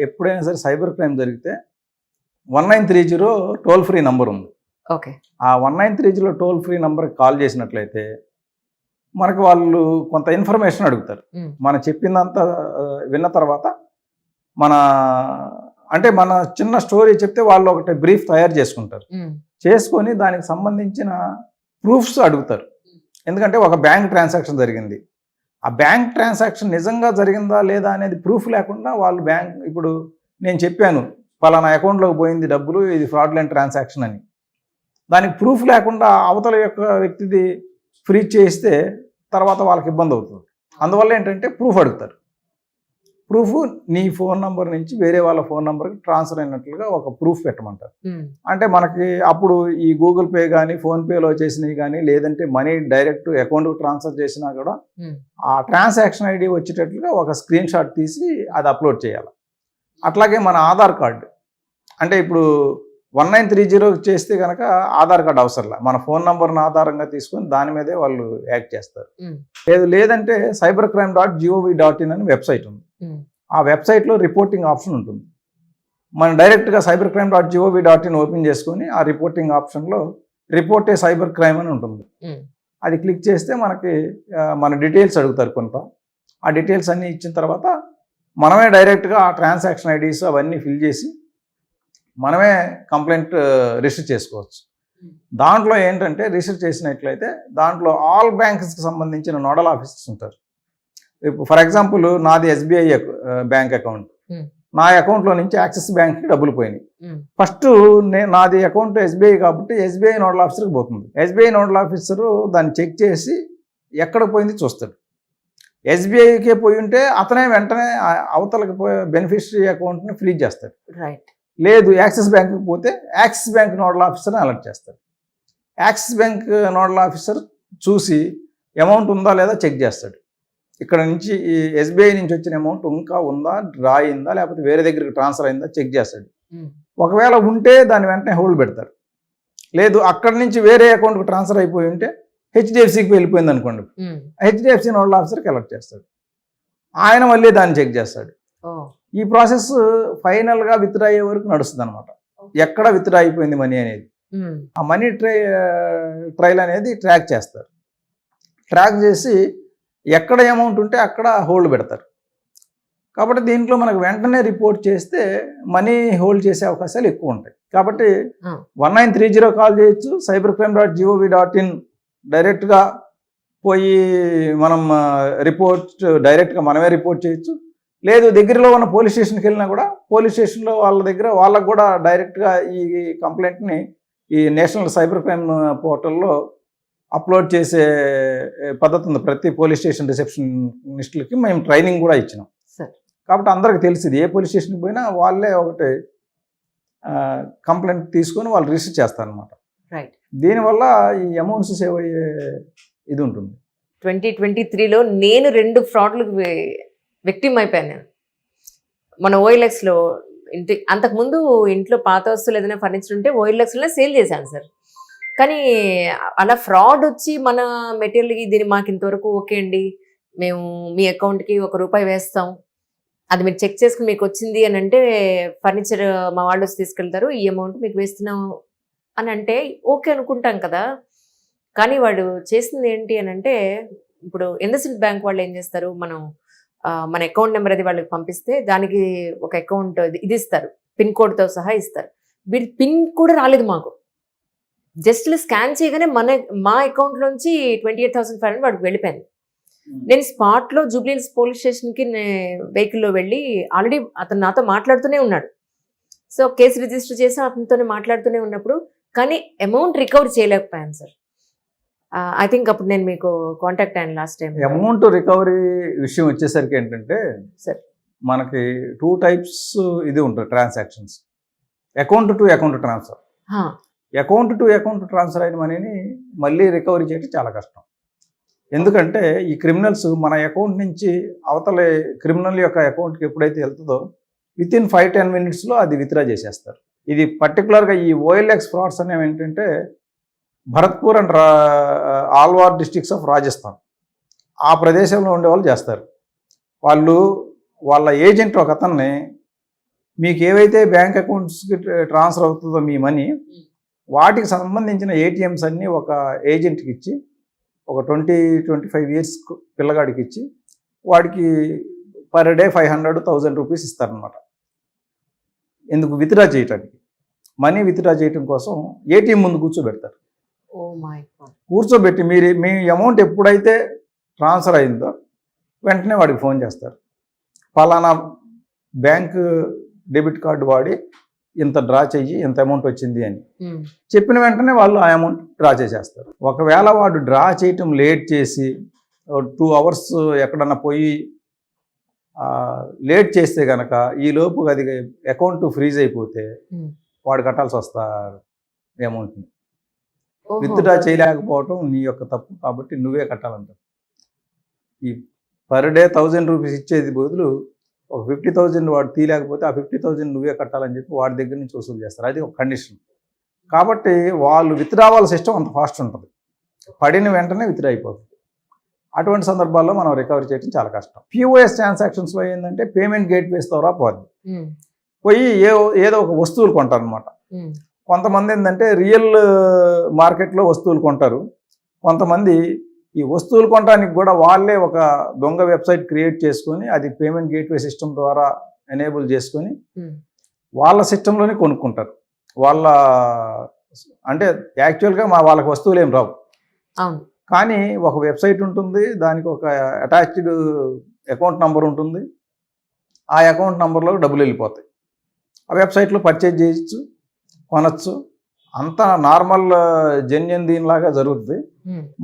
ఎప్పుడైనా సరే cyber crime జరిగితే 1930 టోల్ ఫ్రీ నంబర్ ఉంది. ఓకే. ఆ 1930 టోల్ ఫ్రీ నంబర్కి కాల్ చేసినట్లయితే మనకు వాళ్ళు కొంత ఇన్ఫర్మేషన్ అడుగుతారు. మనం చెప్పిందంతా విన్న తర్వాత మన చిన్న స్టోరీ చెప్తే వాళ్ళు ఒకటి బ్రీఫ్ తయారు చేసుకుంటారు. చేసుకొని దానికి సంబంధించిన ప్రూఫ్స్ అడుగుతారు. ఎందుకంటే ఒక బ్యాంక్ ట్రాన్సాక్షన్ జరిగింది, ఆ బ్యాంక్ ట్రాన్సాక్షన్ నిజంగా జరిగిందా లేదా అనేది ప్రూఫ్ లేకుండా వాళ్ళు ఇప్పుడు నేను చెప్పాను పలానా అకౌంట్లోకి పోయింది డబ్బులు, ఇది ఫ్రాడ్లెంట్ ట్రాన్సాక్షన్ అని, దానికి ప్రూఫ్ లేకుండా అవతల యొక్క వ్యక్తిది ఫ్రీజ్ చేస్తే తర్వాత వాళ్ళకి ఇబ్బంది అవుతుంది. అందువల్ల ఏంటంటే ప్రూఫ్ అడుగుతారు. ప్రూఫ్ నీ ఫోన్ నంబర్ నుంచి వేరే వాళ్ళ ఫోన్ నంబర్కి ట్రాన్స్ఫర్ అయినట్లుగా ఒక ప్రూఫ్ పెట్టమంటారు. అంటే మనకి అప్పుడు ఈ గూగుల్ పే కానీ ఫోన్పేలో చేసినవి కానీ లేదంటే మనీ డైరెక్ట్ అకౌంట్కి ట్రాన్స్ఫర్ చేసినా కూడా ఆ ట్రాన్సాక్షన్ ఐడి వచ్చేటట్లుగా ఒక స్క్రీన్ షాట్ తీసి అది అప్లోడ్ చేయాలి. అట్లాగే మన ఆధార్ కార్డు, అంటే ఇప్పుడు 1930 చేస్తే కనుక ఆధార్ కార్డు అవసరంలా, మన ఫోన్ నంబర్ని ఆధారంగా తీసుకొని దాని మీదే వాళ్ళు యాక్ట్ చేస్తారు. లేదంటే cybercrime.gov.in అని వెబ్సైట్ ఉంది. ఆ వెబ్సైట్లో రిపోర్టింగ్ ఆప్షన్ ఉంటుంది. మనం డైరెక్ట్గా cybercrime.gov.in ఓపెన్ చేసుకొని ఆ రిపోర్టింగ్ ఆప్షన్లో రిపోర్ట్ ఏ సైబర్ క్రైమ్ అని ఉంటుంది. అది క్లిక్ చేస్తే మనకి మన డీటెయిల్స్ అడుగుతారు కొంత. ఆ డీటెయిల్స్ అన్నీ ఇచ్చిన తర్వాత మనమే డైరెక్ట్గా ఆ ట్రాన్సాక్షన్ ఐడీస్ అవన్నీ ఫిల్ చేసి మనమే కంప్లైంట్ రిజిస్టర్ చేసుకోవచ్చు. దాంట్లో ఏంటంటే రిజిస్టర్ చేసినట్లయితే దాంట్లో ఆల్ బ్యాంక్స్కి సంబంధించిన నోడల్ ఆఫీసర్స్ ఉంటారు. ఇప్పుడు ఫర్ ఎగ్జాంపుల్ నాది SBI బ్యాంక్ అకౌంట్, నా అకౌంట్లో నుంచి యాక్సిస్ బ్యాంక్కి డబ్బులు పోయినాయి. ఫస్ట్ నాది అకౌంట్ SBI కాబట్టి SBI నోడల్ ఆఫీసర్కి పోతుంది. SBI నోడల్ ఆఫీసరు దాన్ని చెక్ చేసి ఎక్కడ పోయింది చూస్తాడు. SBIకే పోయి ఉంటే అతనే వెంటనే అవతలకి పోయే బెనిఫిషరీ అకౌంట్ని ఫ్రీజ్ చేస్తాడు. రైట్. లేదు యాక్సిస్ బ్యాంక్కి పోతే యాక్సిస్ బ్యాంక్ నోడల్ ఆఫీసర్ని అలర్ట్ చేస్తాడు. యాక్సిస్ బ్యాంక్ నోడల్ ఆఫీసర్ చూసి అమౌంట్ ఉందా లేదా చెక్ చేస్తాడు. ఇక్కడ నుంచి ఈ SBI నుంచి వచ్చిన అమౌంట్ ఇంకా ఉందా, డ్రా అయిందా, లేకపోతే వేరే దగ్గరికి ట్రాన్స్ఫర్ అయిందా చెక్ చేస్తాడు. ఒకవేళ ఉంటే దాన్ని వెంటనే హోల్డ్ పెడతారు. లేదు అక్కడి నుంచి వేరే అకౌంట్కి ట్రాన్స్ఫర్ అయిపోయి ఉంటే HDFCకి వెళ్ళిపోయింది అనుకోండి, HDFC నోడల్ ఆఫీసర్కి అలర్ట్ చేస్తాడు. ఆయన మళ్ళీ దాన్ని చెక్ చేస్తాడు. ఈ ప్రాసెస్ ఫైనల్గా విత్డ్రా అయ్యే వరకు నడుస్తుంది అనమాట. ఎక్కడ విత్డ్రా అయిపోయింది మనీ అనేది, ఆ మనీ ట్రైల్ అనేది ట్రాక్ చేస్తారు. ట్రాక్ చేసి ఎక్కడ అమౌంట్ ఉంటే అక్కడ హోల్డ్ పెడతారు. కాబట్టి దీంట్లో మనకు వెంటనే రిపోర్ట్ చేస్తే మనీ హోల్డ్ చేసే అవకాశాలు ఎక్కువ ఉంటాయి. కాబట్టి 1930 కాల్ చేయొచ్చు, cybercrime.gov.in డైరెక్ట్గా పోయి మనం రిపోర్ట్ డైరెక్ట్గా మనమే రిపోర్ట్ చేయొచ్చు. లేదు దగ్గరలో ఉన్న పోలీస్ స్టేషన్కి వెళ్ళినా కూడా పోలీస్ స్టేషన్లో వాళ్ళకు కూడా డైరెక్ట్గా ఈ కంప్లైంట్ని ఈ నేషనల్ సైబర్ క్రైమ్ పోర్టల్లో అప్లోడ్ చేసే పద్ధతి ఉంది. ప్రతి పోలీస్ స్టేషన్ రిసెప్షనిస్టులకి మేము ట్రైనింగ్ కూడా ఇచ్చినాం. కాబట్టి అందరికి తెలిసింది, ఏ పోలీస్ స్టేషన్కి పోయినా వాళ్ళే ఒకటి కంప్లైంట్ తీసుకొని వాళ్ళు రిజిస్టర్ చేస్తారు అనమాట. దీనివల్ల ఈ అమౌంట్స్ సేవ్ అయ్యే ఇది ఉంటుంది. 2023లో నేను 2 ఫ్రాడ్లకు విక్టిమ్ అయిపోయాను. మన OLXలో అంతకుముందు ఇంట్లో పాత వస్తువులు ఏదైనా ఫర్నిచర్ ఉంటే OLXలో సేల్ చేశాను సార్. కానీ అలా ఫ్రాడ్ వచ్చి మన మెటీరియల్కి దీన్ని మాకు ఇంతవరకు ఓకే అండి, మేము మీ అకౌంట్కి ₹1 వేస్తాం, అది మీరు చెక్ చేసుకుని మీకు వచ్చింది అని అంటే ఫర్నిచర్ మా వాళ్ళు వచ్చి తీసుకెళ్తారు, ఈ అమౌంట్ మీకు వేస్తున్నాం అని అంటే ఓకే అనుకుంటాం కదా. కానీ వాడు చేసింది ఏంటి అని అంటే, ఇప్పుడు ఇండస్ఇండ్ బ్యాంక్ వాళ్ళు ఏం చేస్తారు, మన అకౌంట్ నెంబర్ అది వాళ్ళకి పంపిస్తే దానికి ఒక అకౌంట్ ఇది ఇస్తారు, పిన్ కోడ్తో సహా ఇస్తారు. వీడి పిన్ కూడా రాలేదు మాకు, జస్ట్ స్కాన్ చేయగానే మా అకౌంట్లోంచి 28,500 వాడికి వెళ్ళిపోయింది. నేను స్పాట్లో జూబ్లీహిల్స్ పోలీస్ స్టేషన్కి వెహికల్లో వెళ్ళి ఆల్రెడీ అతను నాతో మాట్లాడుతూనే ఉన్నాడు. సో కేసు రిజిస్టర్ చేసి అతనితోనే మాట్లాడుతూనే ఉన్నప్పుడు కానీ అమౌంట్ రికవర్ చేయలేకపోయాను సార్. ఐ థింక్ అప్పుడు నేను మీకు కాంటాక్ట్ అయ్యాను లాస్ట్ టైం. అమౌంట్ రికవరీ విషయం వచ్చేసరికి ఏంటంటే సార్ మనకి 2 టైప్స్ ఇది ఉంటుంది transactions. Account to account transfer. Account to account transfer అయిన మనీని మళ్ళీ రికవరీ చేయడం చాలా కష్టం. ఎందుకంటే ఈ క్రిమినల్స్ మన అకౌంట్ నుంచి అవతల క్రిమినల్ యొక్క అకౌంట్కి ఎప్పుడైతే వెళ్తుందో వితిన్ 5-10 మినిట్స్లో అది విత్డ్రా చేసేస్తారు. ఇది పర్టికులర్గా ఈ OLX ఫ్రాడ్స్ అనేవి ఏంటంటే Bharatpur and Alvar districts of Rajasthan ఆ ప్రదేశంలో ఉండే వాళ్ళు చేస్తారు. వాళ్ళ ఏజెంట్ ఒక అతన్ని మీకు ఏవైతే బ్యాంక్ అకౌంట్స్కి ట్రాన్స్ఫర్ అవుతుందో మీ మనీ, వాటికి సంబంధించిన ఏటీఎంస్ అన్నీ ఒక ఏజెంట్కి ఇచ్చి, ఒక 20-25 ఇయర్స్ పిల్లగాడికి ఇచ్చి, వాడికి పర్ డే 500-1000 రూపీస్ ఇస్తారనమాట. ఎందుకు? విత్డ్రా చేయటానికి. మనీ విత్డ్రా చేయటం కోసం ఏటీఎం ముందు కూర్చోబెడతారు. Oh my God. కూర్చోబెట్టి మీ అమౌంట్ ఎప్పుడైతే ట్రాన్స్ఫర్ అయిందో వెంటనే వాడికి ఫోన్ చేస్తారు. పలానా బ్యాంక్ డెబిట్ కార్డు వాడి ఇంత డ్రా చెయ్యి, ఇంత అమౌంట్ వచ్చింది అని చెప్పిన వెంటనే వాళ్ళు ఆ అమౌంట్ డ్రా చేసేస్తారు. ఒకవేళ వాడు డ్రా చేయటం లేట్ చేసి 2 అవర్స్ ఎక్కడన్నా పోయి లేట్ చేస్తే కనుక ఈ లోపు అది అకౌంట్ ఫ్రీజ్ అయిపోతే వాడు కట్టాల్సి వస్తారు అమౌంట్ని. విత్డ్రా చేయలేకపోవటం నీ యొక్క తప్పు కాబట్టి నువ్వే కట్టాలంటారు. ఈ పర్ డే 1000 రూపీస్ ఇచ్చేది బదులు ఒక 50,000 వాడు తీయలేకపోతే ఆ 50,000 నువ్వే కట్టాలని చెప్పి వాడి దగ్గర నుంచి వసూలు చేస్తారు. అది ఒక కండిషన్. కాబట్టి వాళ్ళు విత్డ్రావల్ సిస్టమ్ అంత ఫాస్ట్ ఉంటుంది. పడిన వెంటనే విత్డ్రా అయిపోతుంది. అటువంటి సందర్భాల్లో మనం రికవరీ చేయడం చాలా కష్టం. పిఓఎస్ ట్రాన్సాక్షన్స్లో ఏంటంటే పేమెంట్ గేట్వేస్ ద్వారా పోద్ది. పోయి ఏదో ఒక వస్తువులు కొంటారనమాట. కొంతమంది ఏంటంటే రియల్ మార్కెట్లో వస్తువులు కొంటారు. కొంతమంది ఈ వస్తువులు కొనడానికి కూడా వాళ్ళే ఒక దొంగ వెబ్సైట్ క్రియేట్ చేసుకొని అది పేమెంట్ గేట్వే సిస్టమ్ ద్వారా ఎనేబుల్ చేసుకొని వాళ్ళ సిస్టంలోనే కొనుక్కుంటారు. వాళ్ళ అంటే యాక్చువల్గా వాళ్ళకి వస్తువులు ఏం రావు, కానీ ఒక వెబ్సైట్ ఉంటుంది, దానికి ఒక అటాచ్డ్ అకౌంట్ నెంబర్ ఉంటుంది. ఆ అకౌంట్ నెంబర్లో డబ్బులు వెళ్ళిపోతాయి. ఆ వెబ్సైట్లో పర్చేజ్ చేయొచ్చు, కొనచ్చు. అంతా నార్మల్ జెన్యున్ దీనిలాగా జరుగుతుంది.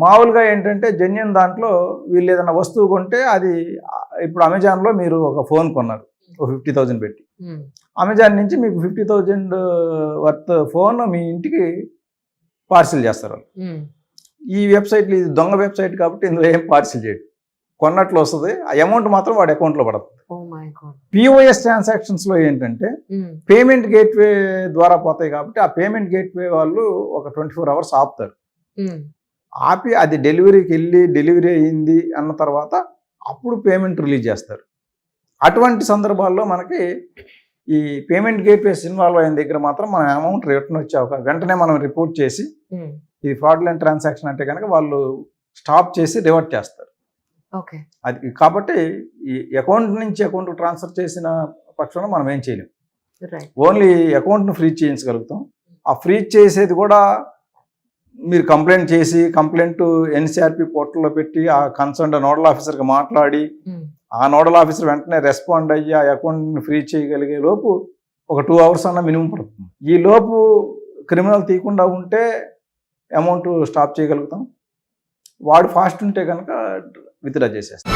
మామూలుగా ఏంటంటే జెన్యున్ దాంట్లో వీళ్ళు ఏదైనా వస్తువు కొంటే అది ఇప్పుడు అమెజాన్లో మీరు ఒక ఫోన్ కొన్నారు, ఒక 50,000 పెట్టి. అమెజాన్ నుంచి మీకు 50,000 వర్త్ ఫోన్ మీ ఇంటికి పార్సిల్ చేస్తారు వాళ్ళు. ఈ వెబ్సైట్లు ఇది దొంగ వెబ్సైట్ కాబట్టి ఇందులో ఏం పార్సిల్ చేయడు, కొన్నట్లు వస్తుంది. ఆ అమౌంట్ మాత్రం వాడి అకౌంట్లో పడుతుంది. పిఓఎస్ ట్రాన్సాక్షన్స్లో ఏంటంటే పేమెంట్ గేట్వే ద్వారా పోతాయి కాబట్టి ఆ పేమెంట్ గేట్వే వాళ్ళు ఒక 24 అవర్స్ ఆపుతారు. ఆపి అది డెలివరీకి వెళ్ళి డెలివరీ అయ్యింది అన్న తర్వాత అప్పుడు పేమెంట్ రిలీజ్ చేస్తారు. అటువంటి సందర్భాల్లో మనకి ఈ పేమెంట్ గేట్వేస్ ఇన్వాల్వ్ అయిన దగ్గర మాత్రం మన అమౌంట్ రిటర్న్ వచ్చే అవకాశం, వెంటనే మనం రిపోర్ట్ చేసి ఇది ఫ్రాడ్లెంట్ ట్రాన్సాక్షన్ అంటే కనుక వాళ్ళు స్టాప్ చేసి రివర్ట్ చేస్తారు. అది కాబట్టి ఈ అకౌంట్ నుంచి అకౌంట్ ట్రాన్స్ఫర్ చేసిన పక్షంలో మనం ఏం చేయలేం. ఓన్లీ అకౌంట్ను ఫ్రీజ్ చేయించగలుగుతాం. ఆ ఫ్రీజ్ చేసేది కూడా మీరు కంప్లైంట్ చేసి కంప్లైంట్ ఎన్సిఆర్పి పోర్టల్లో పెట్టి ఆ కన్సర్న్ నోడల్ ఆఫీసర్కి మాట్లాడి ఆ నోడల్ ఆఫీసర్ వెంటనే రెస్పాండ్ అయ్యి ఆ అకౌంట్ని ఫ్రీజ్ చేయగలిగే లోపు ఒక 2 అవర్స్ అన్న మినిమం పడుతుంది. ఈ లోపు క్రిమినల్ తీయకుండా ఉంటే అమౌంట్ స్టాప్ చేయగలుగుతాం. వాడు ఫాస్ట్ ఉంటే కనుక విత్డ్రా చేసేస్తాం.